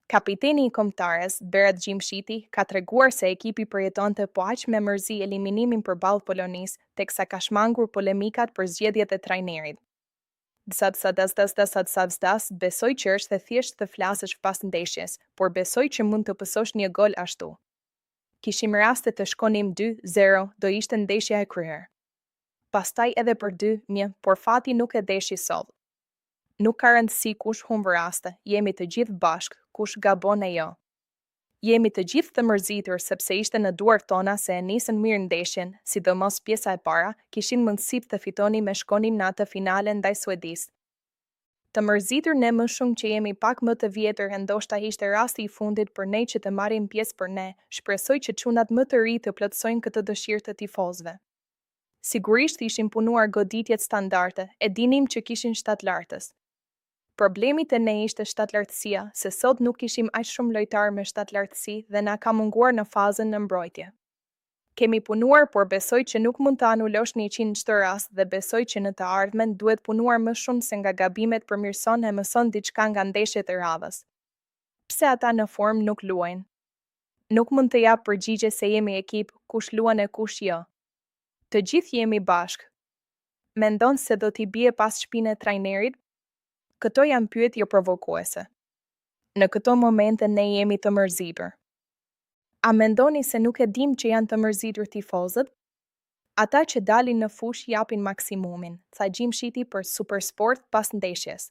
Kapiteni I kombëtares, Berat Gjimshiti, ka treguar se ekipi përjetonte po aq me mërzi eliminimin përballë Polonisë, teksa ka shmangur polemikat për zgjedhjet e trajnerit. Besoj që është thjesht të flasësh pas ndeshjes, por besoj që mund të pësosh një gol ashtu. Kishim raste të shkonim 2-0, do ishte ndeshja e kryer. Pastaj edhe për 2-1, por fati nuk e deshi sot. Nuk ka rëndësi kush humbë raste, jemi të gjithë bashkë, kush gabon e jo. Jemi të gjithë të mërzitur sepse ishte në duart tona se e nisën mirë ndeshjen, sidomos pjesa e para, kishin mundësi të fitonin me shkonim në atë finale ndaj Suedisë. Të mërzitur ne më shumë që jemi pak më të vjetër e ndoshta ishte rasti I fundit për ne që të marrim pjesë për ne, shpresoj që çunat më të ri të plotësojnë këtë dëshirë të tifozëve. Sigurisht ishin punuar goditjet standarde, e dinim që kishin shtatlartës. Problemi te ne ishte shtatlartësia, se sot nuk kishim aq shumë lojtarë me shtatlartësi dhe na ka munguar në fazën në mbrojtje. Kemi punuar, por besoj që nuk mund të anulosh 100 çdo rast dhe besoj që në të ardhmen duhet punuar më shumë se nga gabimet përmirëson e mëson diçka nga ndeshjet e radhës. Pse ata në formë nuk luajnë? Nuk mund të jap përgjigje se jemi ekip, kush luan e kush jo. Të gjithë jemi bashkë. Mendon se do t'i bie pas shpinën e trajnerit? Këto janë pyetje provokuese. Në këto momente ne jemi të mërzitur. A mendoni se nuk e dim që janë të mërzitur tifozët? Ata që dalin në fushë japin maksimumin, tha Gjimshiti për Supersport pas ndeshjes.